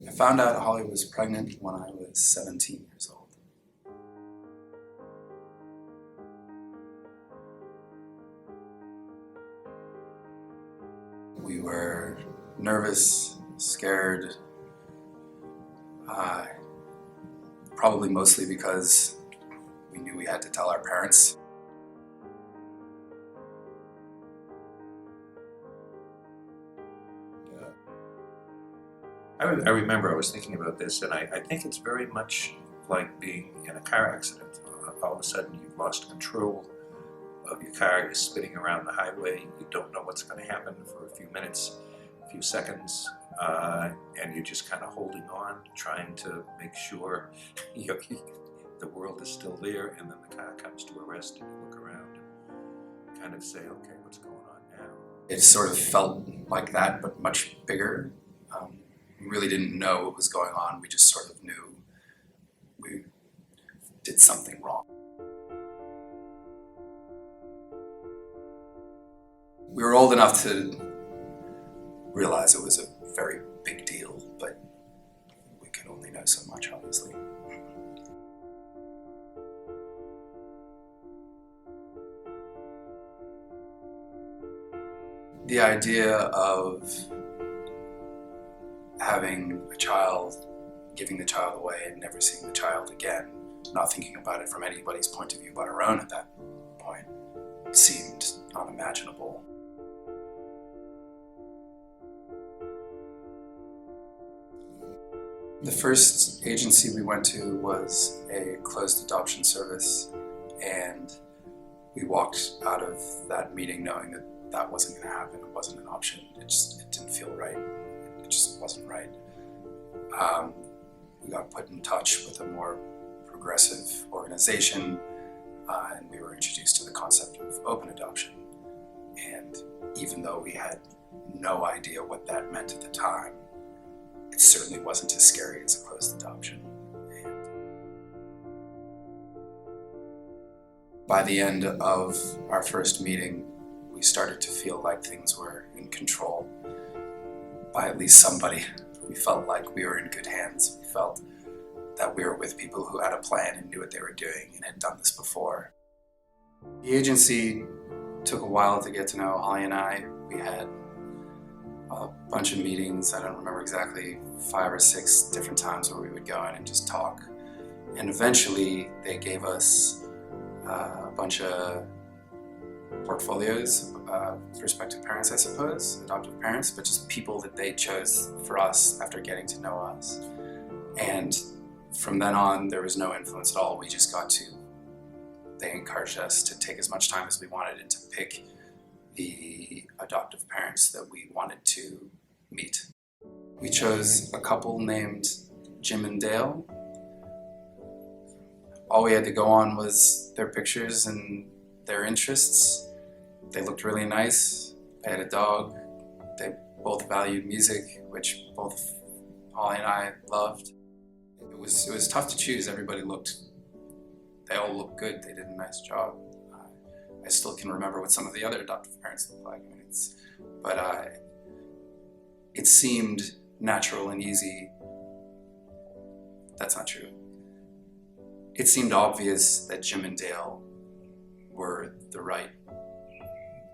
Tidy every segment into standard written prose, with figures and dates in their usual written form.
I found out Holly was pregnant when I was 17 years old. We were nervous, scared, probably mostly because we knew we had to tell our parents. I remember I was thinking about this, and I think it's very much like being in a car accident. All of a sudden, you've lost control of your car, you're spinning around the highway, you don't know what's going to happen for a few minutes, a few seconds, and you're just kind of holding on, trying to make sure the world is still there, and then the car comes to a rest, and you look around and kind of say, okay, what's going on now? It sort of felt like that, but much bigger. We really didn't know what was going on. We just sort of knew we did something wrong. We were old enough to realize it was a very big deal, but we could only know so much, obviously. The idea of having a child, giving the child away and never seeing the child again, not thinking about it from anybody's point of view but our own at that point, seemed unimaginable. The first agency we went to was a closed adoption service, and we walked out of that meeting knowing that that wasn't going to happen. It wasn't an option. It didn't feel right. It just wasn't right. We got put in touch with a more progressive organization, and we were introduced to the concept of open adoption. And even though we had no idea what that meant at the time, it certainly wasn't as scary as a closed adoption. And by the end of our first meeting, we started to feel like things were in control by at least somebody. We felt like we were in good hands. We felt that we were with people who had a plan and knew what they were doing and had done this before. The agency took a while to get to know Holly and I. We had a bunch of meetings. I don't remember exactly, 5 or 6 different times where we would go in and just talk. And eventually they gave us a bunch of portfolios of prospective parents, I suppose, adoptive parents, but just people that they chose for us after getting to know us. And from then on, there was no influence at all. We just they encouraged us to take as much time as we wanted and to pick the adoptive parents that we wanted to meet. We chose a couple named Jim and Dale. All we had to go on was their pictures and their interests. They looked really nice. They had a dog. They both valued music, which both Holly and I loved. It was tough to choose. They all looked good. They did a nice job. I still can remember what some of the other adoptive parents looked like. It seemed natural and easy. That's not true. It seemed obvious that Jim and Dale were the right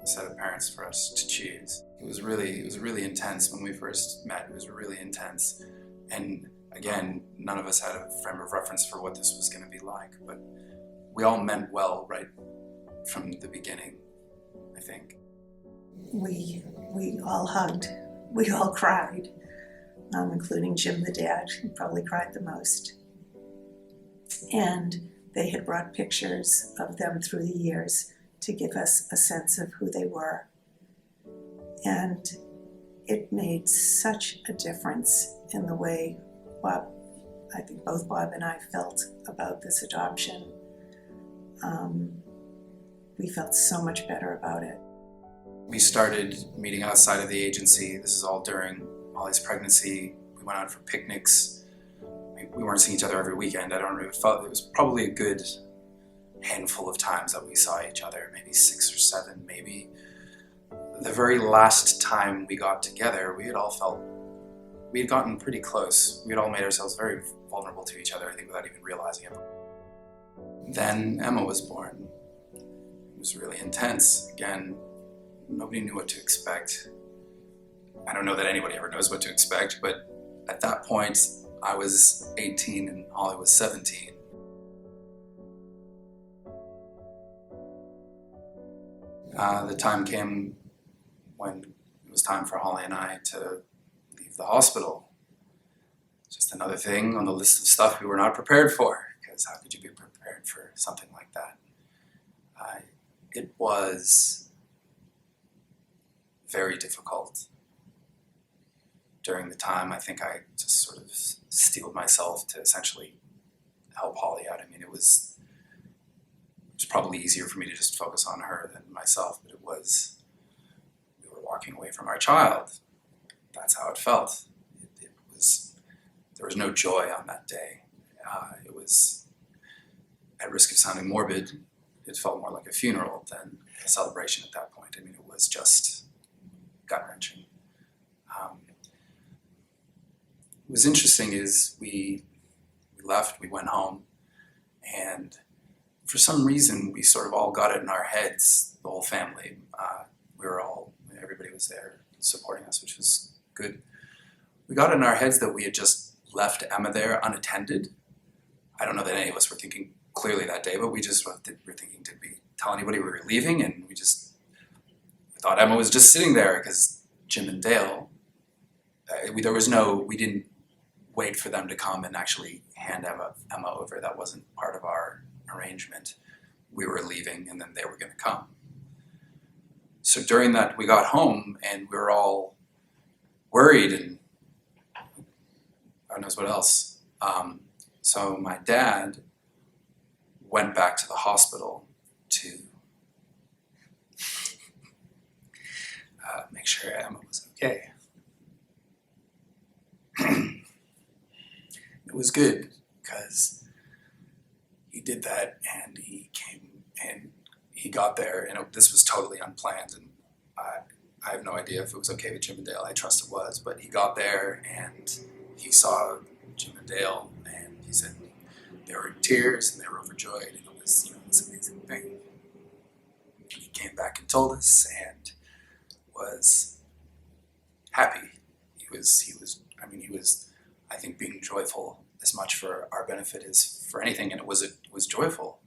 set of parents for us to choose. It was really intense when we first met. It was really intense. And again, none of us had a frame of reference for what this was going to be like, but we all meant well right from the beginning, I think. We all hugged. We all cried, including Jim the dad, who probably cried the most. And they had brought pictures of them through the years to give us a sense of who they were. And it made such a difference in the way I think both Bob and I felt about this adoption. We felt so much better about it. We started meeting outside of the agency. This is all during Holly's pregnancy. We went out for picnics. We weren't seeing each other every weekend. It was probably a good handful of times that we saw each other, maybe 6 or 7, maybe. The very last time we got together, we had all felt we had gotten pretty close. We had all made ourselves very vulnerable to each other, I think, without even realizing it. Then Emma was born. It was really intense. Again, nobody knew what to expect. I don't know that anybody ever knows what to expect, but at that point, I was 18 and Holly was 17. The time came when it was time for Holly and I to leave the hospital. Just another thing on the list of stuff we were not prepared for, because how could you be prepared for something like that? It was very difficult. During the time, I think I just sort of steeled myself to essentially help Holly out. I mean, it was probably easier for me to just focus on her than myself, but we were walking away from our child. That's how it felt. There was no joy on that day. It was, at risk of sounding morbid, it felt more like a funeral than a celebration at that point. I mean, it was just gut-wrenching. What was interesting is we left, we went home, and for some reason, we sort of all got it in our heads, the whole family. Everybody was there supporting us, which was good. We got it in our heads that we had just left Emma there unattended. I don't know that any of us were thinking clearly that day, but we just were thinking, did we tell anybody we were leaving? And we thought Emma was just sitting there because Jim and Dale, we didn't wait for them to come and actually hand Emma over. That wasn't part of our arrangement. We were leaving and then they were going to come. So during that, we got home and we were all worried and God knows what else. So my dad went back to the hospital to make sure Emma was okay. It was good because he did that and he came and he got there, and this was totally unplanned, and I have no idea if it was okay with Jim and Dale. I trust it was, but he got there and he saw Jim and Dale and he said they were in tears and they were overjoyed, and it was this amazing thing. He came back and told us and was happy. He was I think being joyful as much for our benefit as for anything, and it was joyful.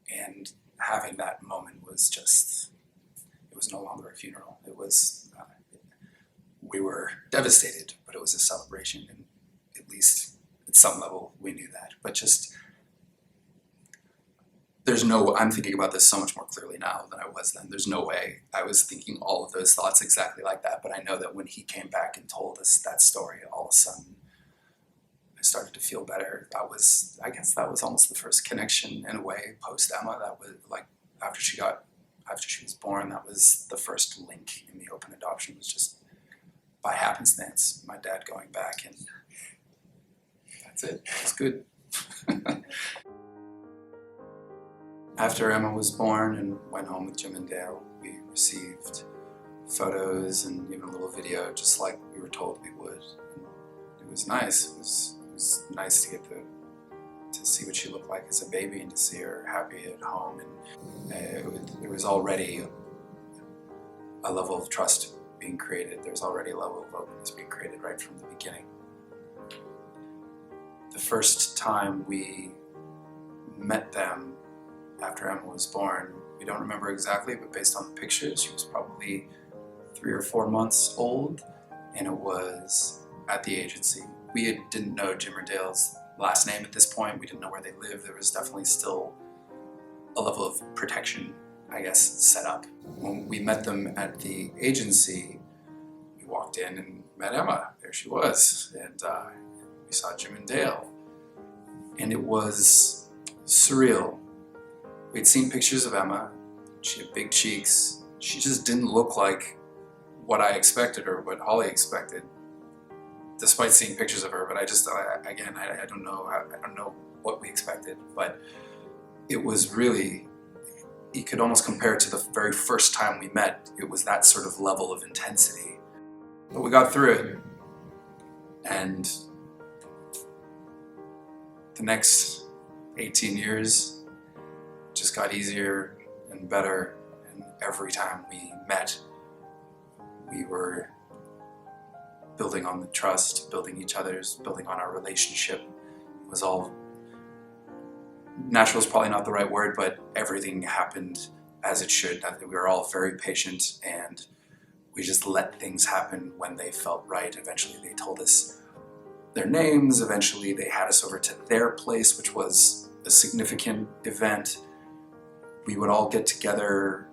And having that moment was just, it was no longer a funeral. It was, we were devastated, but it was a celebration, and at least at some level we knew that. But just, I'm thinking about this so much more clearly now than I was then. There's no way I was thinking all of those thoughts exactly like that, but I know that when he came back and told us that story, all of a sudden, I started to feel better. I guess that was almost the first connection in a way post Emma. That was like after she was born, that was the first link in the open adoption. It was just by happenstance, my dad going back, and that's it. It's good. After Emma was born and went home with Jim and Dale, we received photos and even a little video, just like we were told we would. And it was nice. It was nice to get to see what she looked like as a baby and to see her happy at home. And there was already a level of trust being created. There's already a level of openness being created right from the beginning. The first time we met them after Emma was born, we don't remember exactly, but based on the pictures, she was probably 3 or 4 months old, and it was at the agency. We didn't know Jim or Dale's last name at this point. We didn't know where they lived. There was definitely still a level of protection, I guess, set up. When we met them at the agency, we walked in and met Emma. There she was, and we saw Jim and Dale, and it was surreal. We'd seen pictures of Emma. She had big cheeks. She just didn't look like what I expected or what Holly expected, despite seeing pictures of her. But I don't know what we expected. But it was really, you could almost compare it to the very first time we met. It was that sort of level of intensity. But we got through it. And the next 18 years just got easier and better, and every time we met, we were building on the trust, building building on our relationship. It was all, natural is probably not the right word, but everything happened as it should. We were all very patient, and we just let things happen when they felt right. Eventually they told us their names. Eventually they had us over to their place, which was a significant event. We would all get together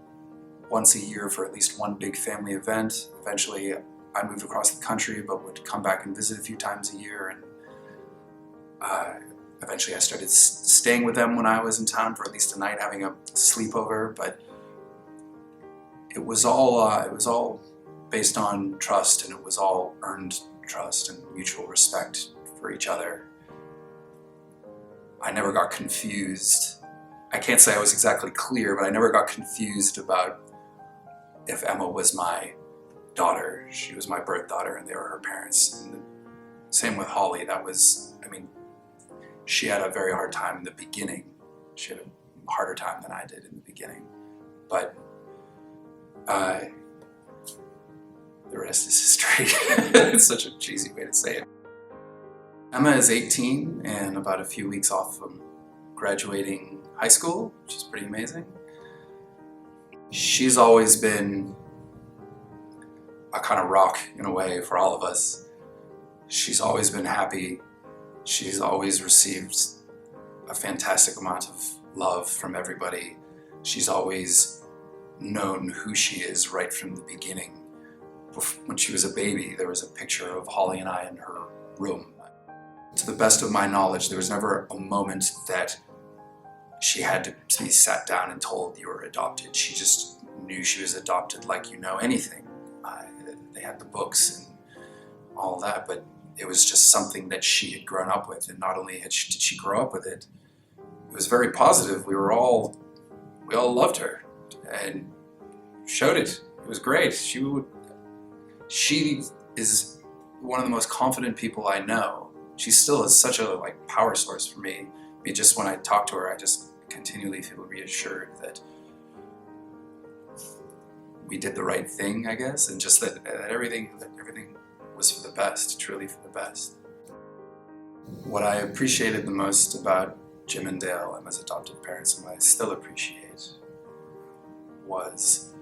once a year for at least one big family event. Eventually I moved across the country, but would come back and visit a few times a year. And eventually I started staying with them when I was in town for at least a night, having a sleepover. But it was all based on trust, and it was all earned trust and mutual respect for each other. I never got confused. I can't say I was exactly clear, but I never got confused about if Emma was my daughter. She was my birth daughter, and they were her parents. And same with Holly. She had a very hard time in the beginning. She had a harder time than I did in the beginning. But the rest is history. It's such a cheesy way to say it. Emma is 18 and about a few weeks off from graduating high school, which is pretty amazing. She's always been a kind of rock in a way for all of us. She's always been happy. She's always received a fantastic amount of love from everybody. She's always known who she is right from the beginning. When she was a baby, there was a picture of Holly and I in her room. To the best of my knowledge, there was never a moment that she had to be sat down and told you were adopted. She just knew she was adopted like you know anything. They had the books and all that, but it was just something that she had grown up with. And not only did she grow up with it, it was very positive. We all loved her and showed it. It was great. She is one of the most confident people I know. She still is such a power source for me. Just when I talk to her, I just continually feel reassured that we did the right thing, I guess, and just that everything was for the best, truly for the best. What I appreciated the most about Jim and Dale, Emma's adoptive parents, and what I still appreciate, was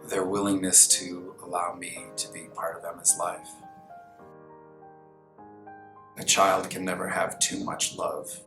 their willingness to allow me to be part of Emma's life. A child can never have too much love